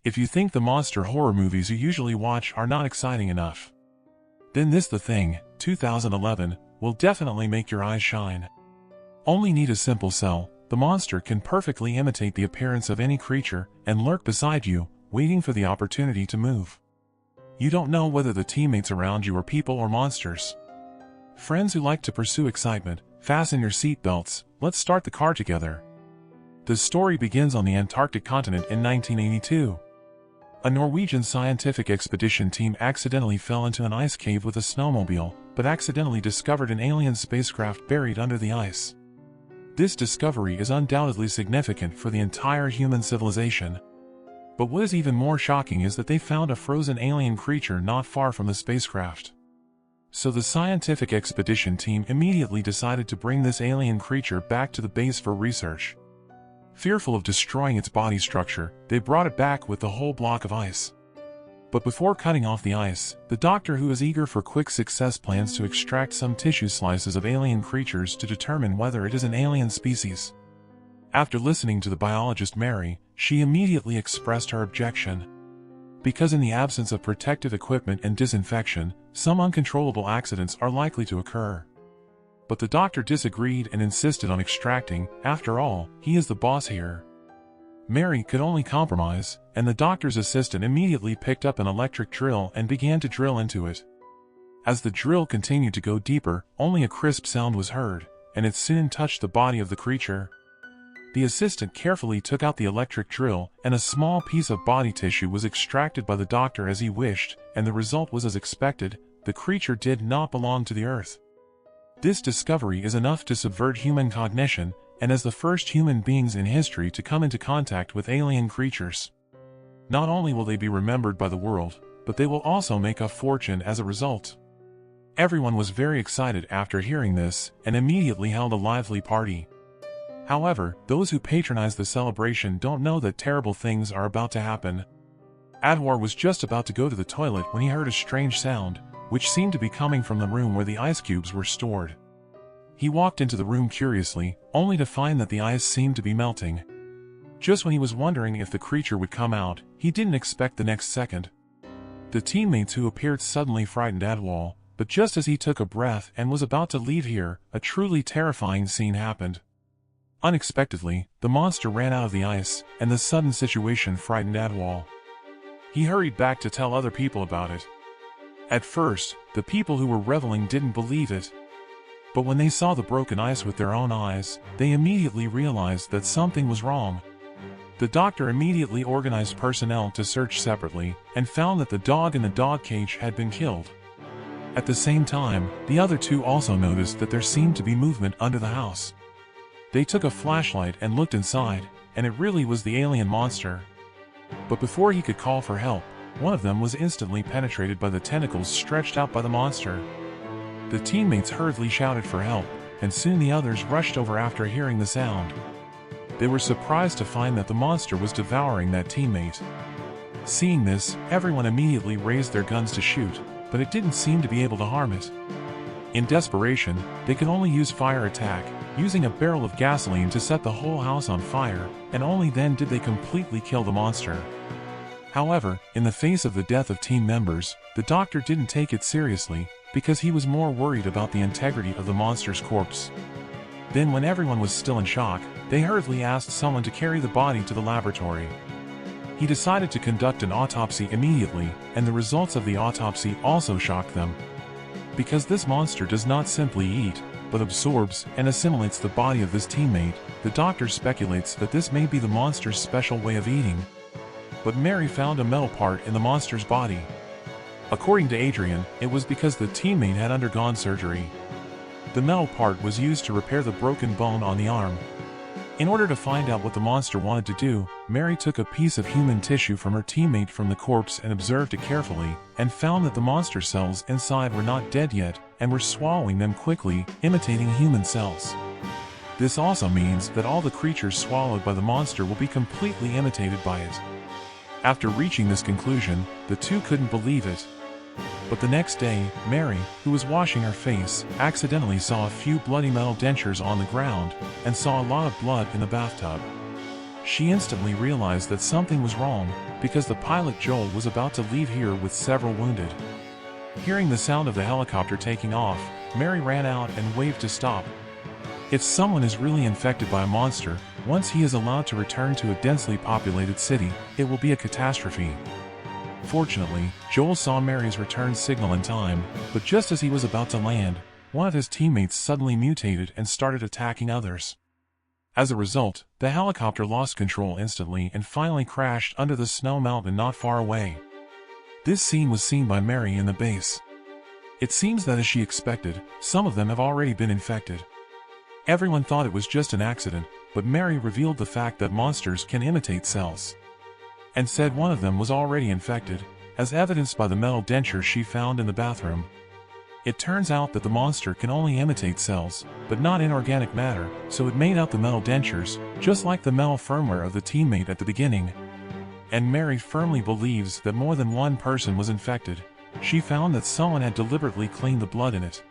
If you think the monster horror movies you usually watch are not exciting enough, then this The Thing, 2011, will definitely make your eyes shine. Only need a simple cell, the monster can perfectly imitate the appearance of any creature and lurk beside you, waiting for the opportunity to move. You don't know whether the teammates around you are people or monsters. Friends who like to pursue excitement, fasten your seatbelts, let's start the car together. The story begins on the Antarctic continent in 1982. A Norwegian scientific expedition team accidentally fell into an ice cave with a snowmobile, but accidentally discovered an alien spacecraft buried under the ice. This discovery is undoubtedly significant for the entire human civilization. But what is even more shocking is that they found a frozen alien creature not far from the spacecraft. So the scientific expedition team immediately decided to bring this alien creature back to the base for research. Fearful of destroying its body structure, they brought it back with the whole block of ice. But before cutting off the ice, the doctor, who is eager for quick success, plans to extract some tissue slices of alien creatures to determine whether it is an alien species. After listening to the biologist Mary, she immediately expressed her objection. Because in the absence of protective equipment and disinfection, some uncontrollable accidents are likely to occur. But the doctor disagreed and insisted on extracting. After all, he is the boss here. Mary could only compromise, and the doctor's assistant immediately picked up an electric drill and began to drill into it. As the drill continued to go deeper, only a crisp sound was heard, and it soon touched the body of the creature. The assistant carefully took out the electric drill, and a small piece of body tissue was extracted by the doctor as he wished, and the result was as expected. The creature did not belong to the Earth. This discovery is enough to subvert human cognition, and as the first human beings in history to come into contact with alien creatures. Not only will they be remembered by the world, but they will also make a fortune as a result. Everyone was very excited after hearing this, and immediately held a lively party. However, those who patronize the celebration don't know that terrible things are about to happen. Adwar was just about to go to the toilet when he heard a strange sound, which seemed to be coming from the room where the ice cubes were stored. He walked into the room curiously, only to find that the ice seemed to be melting. Just when he was wondering if the creature would come out, he didn't expect the next second. The teammates who appeared suddenly frightened Adwal, but just as he took a breath and was about to leave here, a truly terrifying scene happened. Unexpectedly, the monster ran out of the ice, and the sudden situation frightened Adwal. He hurried back to tell other people about it. At first, the people who were reveling didn't believe it. But when they saw the broken ice with their own eyes, they immediately realized that something was wrong. The doctor immediately organized personnel to search separately, and found that the dog in the dog cage had been killed. At the same time, the other two also noticed that there seemed to be movement under the house. They took a flashlight and looked inside, and it really was the alien monster. But before he could call for help, one of them was instantly penetrated by the tentacles stretched out by the monster. The teammates hurriedly shouted for help, and soon the others rushed over after hearing the sound. They were surprised to find that the monster was devouring that teammate. Seeing this, everyone immediately raised their guns to shoot, but it didn't seem to be able to harm it. In desperation, they could only use fire attack, using a barrel of gasoline to set the whole house on fire, and only then did they completely kill the monster. However, in the face of the death of team members, the doctor didn't take it seriously, because he was more worried about the integrity of the monster's corpse. Then when everyone was still in shock, they hurriedly asked someone to carry the body to the laboratory. He decided to conduct an autopsy immediately, and the results of the autopsy also shocked them. Because this monster does not simply eat, but absorbs and assimilates the body of this teammate, the doctor speculates that this may be the monster's special way of eating. But Mary found a metal part in the monster's body. According to Adrian, it was because the teammate had undergone surgery. The metal part was used to repair the broken bone on the arm. In order to find out what the monster wanted to do, Mary took a piece of human tissue from her teammate from the corpse and observed it carefully, and found that the monster cells inside were not dead yet, and were swallowing them quickly, imitating human cells. This also means that all the creatures swallowed by the monster will be completely imitated by it. After reaching this conclusion, the two couldn't believe it. But the next day, Mary, who was washing her face, accidentally saw a few bloody metal dentures on the ground, and saw a lot of blood in the bathtub. she instantly realized that something was wrong, because the pilot Joel was about to leave here with several wounded. Hearing the sound of the helicopter taking off, Mary ran out and waved to stop. If someone is really infected by a monster, once he is allowed to return to a densely populated city, it will be a catastrophe. Fortunately, Joel saw Mary's return signal in time, but just as he was about to land, one of his teammates suddenly mutated and started attacking others. As a result, the helicopter lost control instantly and finally crashed under the snow mountain not far away. This scene was seen by Mary in the base. It seems that as she expected, some of them have already been infected. Everyone thought it was just an accident, but Mary revealed the fact that monsters can imitate cells, and said one of them was already infected, as evidenced by the metal denture she found in the bathroom. It turns out that the monster can only imitate cells, but not inorganic matter, so it made out the metal dentures, just like the metal firmware of the teammate at the beginning. And Mary firmly believes that more than one person was infected. She found that someone had deliberately cleaned the blood in it.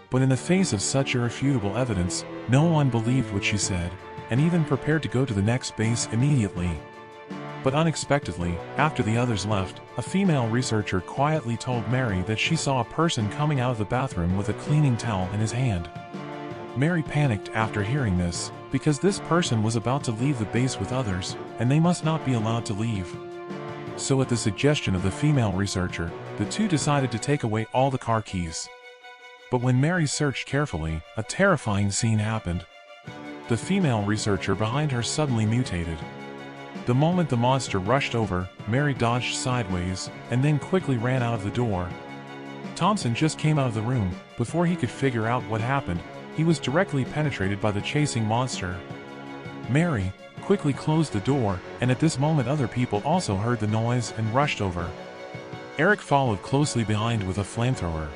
But in the face of such irrefutable evidence, no one believed what she said, and even prepared to go to the next base immediately. But unexpectedly, after the others left, a female researcher quietly told Mary that she saw a person coming out of the bathroom with a cleaning towel in his hand. Mary panicked after hearing this, because this person was about to leave the base with others, and they must not be allowed to leave. So at the suggestion of the female researcher, the two decided to take away all the car keys. But when Mary searched carefully, a terrifying scene happened. The female researcher behind her suddenly mutated. The moment the monster rushed over, Mary dodged sideways, and then quickly ran out of the door. Thompson just came out of the room. Before he could figure out what happened, he was directly penetrated by the chasing monster. Mary quickly closed the door, and at this moment other people also heard the noise and rushed over. Eric followed closely behind with a flamethrower.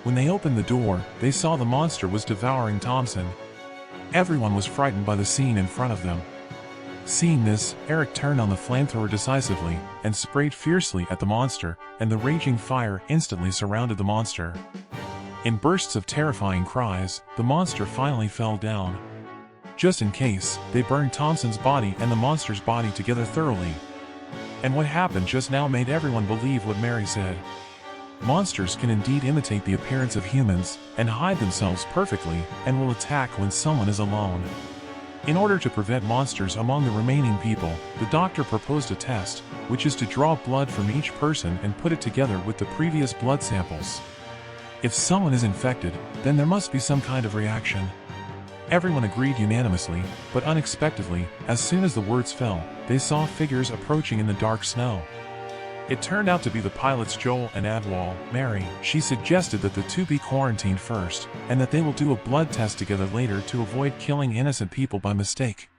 When they opened the door, they saw the monster was devouring Thompson. Everyone was frightened by the scene in front of them. Seeing this, Eric turned on the flamethrower decisively, and sprayed fiercely at the monster, and the raging fire instantly surrounded the monster. In bursts of terrifying cries, the monster finally fell down. Just in case, they burned Thompson's body and the monster's body together thoroughly. And what happened just now made everyone believe what Mary said. Monsters can indeed imitate the appearance of humans, and hide themselves perfectly, and will attack when someone is alone. In order to prevent monsters among the remaining people, the doctor proposed a test, which is to draw blood from each person and put it together with the previous blood samples. If someone is infected, then there must be some kind of reaction. Everyone agreed unanimously, but unexpectedly, as soon as the words fell, they saw figures approaching in the dark snow. It turned out to be the pilots Joel and Adwal. Mary, she suggested that the two be quarantined first, and that they will do a blood test together later to avoid killing innocent people by mistake.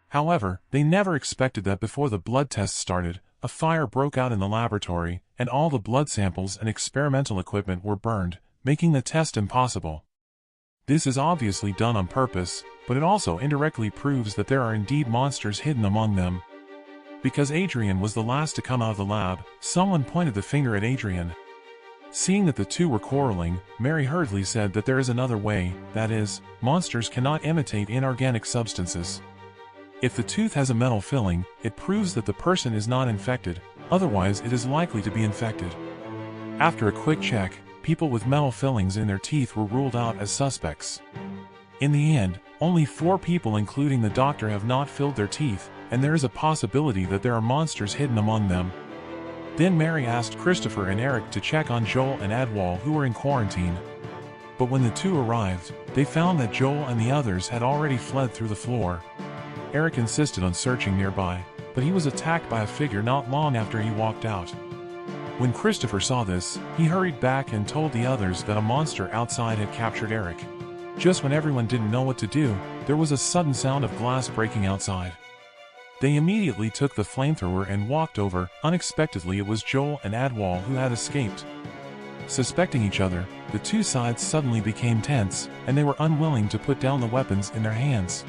However, they never expected that before the blood test started, a fire broke out in the laboratory, and all the blood samples and experimental equipment were burned, making the test impossible. This is obviously done on purpose, but it also indirectly proves that there are indeed monsters hidden among them. Because Adrian was the last to come out of the lab, someone pointed the finger at Adrian. Seeing that the two were quarreling, Mary hurriedly said that there is another way, that is, monsters cannot imitate inorganic substances. If the tooth has a metal filling, it proves that the person is not infected, otherwise it is likely to be infected. After a quick check, people with metal fillings in their teeth were ruled out as suspects. In the end, only 4 people including the doctor have not filled their teeth, and there is a possibility that there are monsters hidden among them. Then Mary asked Christopher and Eric to check on Joel and Adwal, who were in quarantine. But when the two arrived, they found that Joel and the others had already fled through the floor. Eric insisted on searching nearby, but he was attacked by a figure not long after he walked out. When Christopher saw this, he hurried back and told the others that a monster outside had captured Eric. Just when everyone didn't know what to do, there was a sudden sound of glass breaking outside. They immediately took the flamethrower and walked over. Unexpectedly, it was Joel and Adwal who had escaped. Suspecting each other, the two sides suddenly became tense, and they were unwilling to put down the weapons in their hands.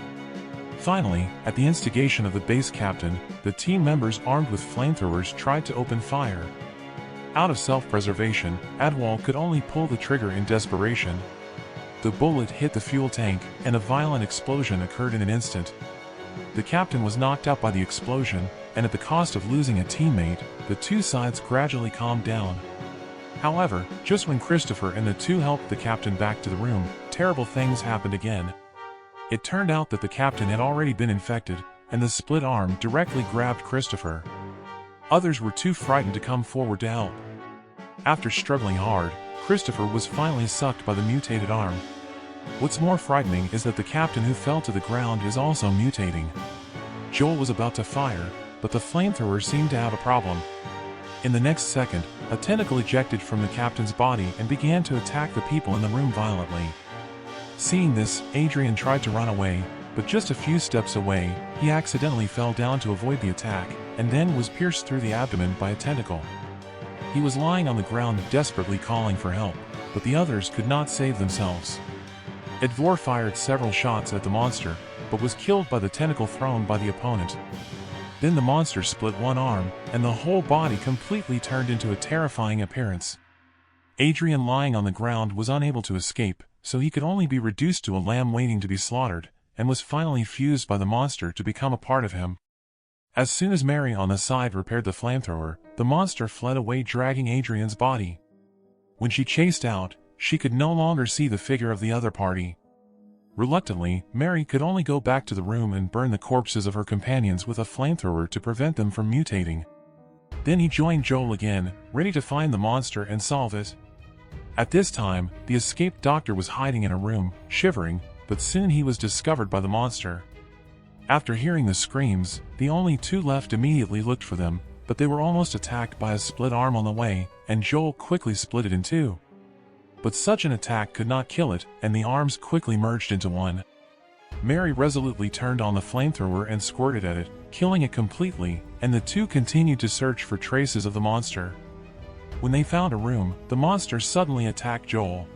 Finally, at the instigation of the base captain, the team members armed with flamethrowers tried to open fire. Out of self-preservation, Adwal could only pull the trigger in desperation. The bullet hit the fuel tank, and a violent explosion occurred in an instant. the captain was knocked out by the explosion, and at the cost of losing a teammate, the two sides gradually calmed down. However, just when Christopher and the two helped the captain back to the room, terrible things happened again. It turned out that the captain had already been infected, and the split arm directly grabbed Christopher. Others were too frightened to come forward to help. After struggling hard, Christopher was finally sucked by the mutated arm. What's more frightening is that the captain who fell to the ground is also mutating. Joel was about to fire, but the flamethrower seemed to have a problem. In the next second, a tentacle ejected from the captain's body and began to attack the people in the room violently. Seeing this, Adrian tried to run away, but just a few steps away, he accidentally fell down to avoid the attack, and then was pierced through the abdomen by a tentacle. He was lying on the ground desperately calling for help, but the others could not save themselves. Edvor fired several shots at the monster, but was killed by the tentacle thrown by the opponent. Then the monster split one arm, and the whole body completely turned into a terrifying appearance. Adrian, lying on the ground, was unable to escape, so he could only be reduced to a lamb waiting to be slaughtered, and was finally fused by the monster to become a part of him. As soon as Mary on the side repaired the flamethrower, the monster fled away dragging Adrian's body. When she chased out, she could no longer see the figure of the other party. Reluctantly, Mary could only go back to the room and burn the corpses of her companions with a flamethrower to prevent them from mutating. Then he joined Joel again, ready to find the monster and solve it. At this time, the escaped doctor was hiding in a room, shivering, but soon he was discovered by the monster. After hearing the screams, the only two left immediately looked for them, but they were almost attacked by a split arm on the way, and Joel quickly split it in two. But such an attack could not kill it, and the arms quickly merged into one. Mary resolutely turned on the flamethrower and squirted at it, killing it completely, and the two continued to search for traces of the monster. When they found a room, the monster suddenly attacked Joel.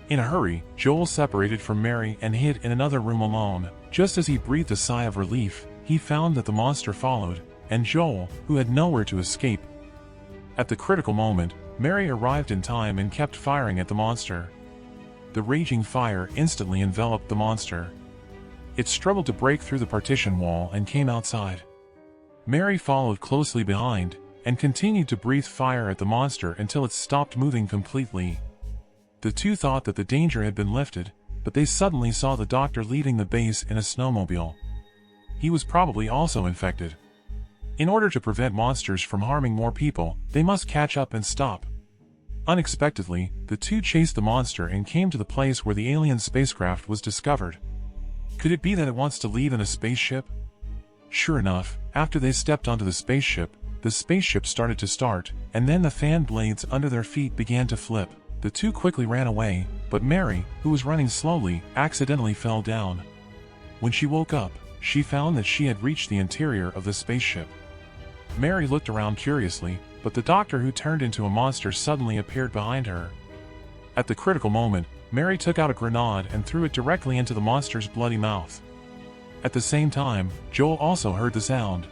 In a hurry, Joel separated from Mary and hid in another room alone. Just as he breathed a sigh of relief, he found that the monster followed, and Joel, who had nowhere to escape. At the critical moment, Mary arrived in time and kept firing at the monster. The raging fire instantly enveloped the monster. It struggled to break through the partition wall and came outside. Mary followed closely behind, and continued to breathe fire at the monster until it stopped moving completely. The two thought that the danger had been lifted, but they suddenly saw the doctor leaving the base in a snowmobile. He was probably also infected. In order to prevent monsters from harming more people, they must catch up and stop. Unexpectedly, the two chased the monster and came to the place where the alien spacecraft was discovered. Could it be that it wants to leave in a spaceship? Sure enough, after they stepped onto the spaceship started to start, and then the fan blades under their feet began to flip. The two quickly ran away, but Mary, who was running slowly, accidentally fell down. When she woke up, she found that she had reached the interior of the spaceship. Mary looked around curiously, but the doctor who turned into a monster suddenly appeared behind her. At the critical moment, Mary took out a grenade and threw it directly into the monster's bloody mouth. At the same time, Joel also heard the sound.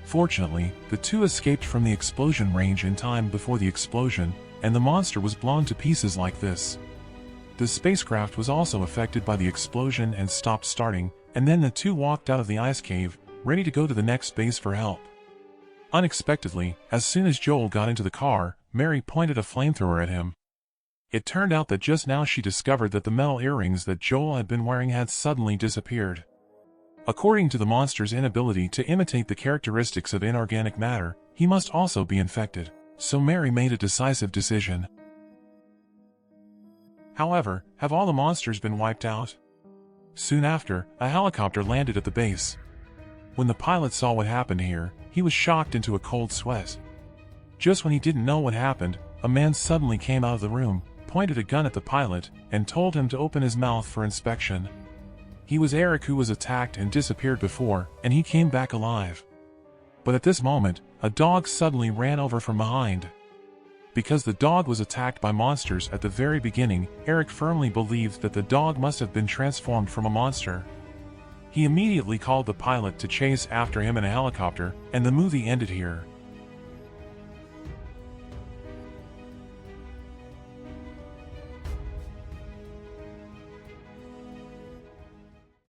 Fortunately, the two escaped from the explosion range in time before the explosion, and the monster was blown to pieces like this. The spacecraft was also affected by the explosion and stopped starting, and then the two walked out of the ice cave, ready to go to the next base for help. Unexpectedly, as soon as Joel got into the car, Mary pointed a flamethrower at him. It turned out that just now she discovered that the metal earrings that Joel had been wearing had suddenly disappeared. According to the monster's inability to imitate the characteristics of inorganic matter, he must also be infected, so Mary made a decisive decision. However, have all the monsters been wiped out? Soon after, a helicopter landed at the base. When the pilot saw what happened here, he was shocked into a cold sweat. Just when he didn't know what happened, a man suddenly came out of the room, pointed a gun at the pilot, and told him to open his mouth for inspection. He was Eric, who was attacked and disappeared before, and he came back alive. But at this moment, a dog suddenly ran over from behind. Because the dog was attacked by monsters at the very beginning, Eric firmly believed that the dog must have been transformed from a monster. He immediately called the pilot to chase after him in a helicopter, and the movie ended here.